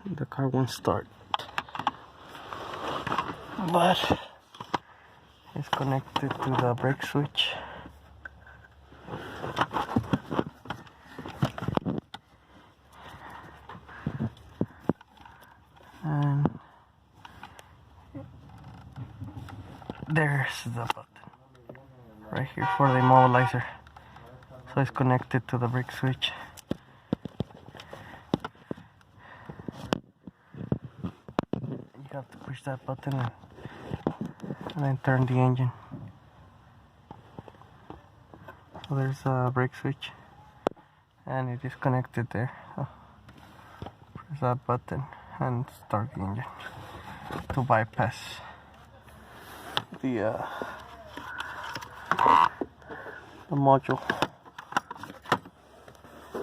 the car won't start, but it's connected to the brake switch. And there's the button right here for the immobilizer, so it's connected to the brake switch. You have to push that button and then turn the engine. So there's a brake switch and it is connected there. So press that button and start the engine to bypass the module.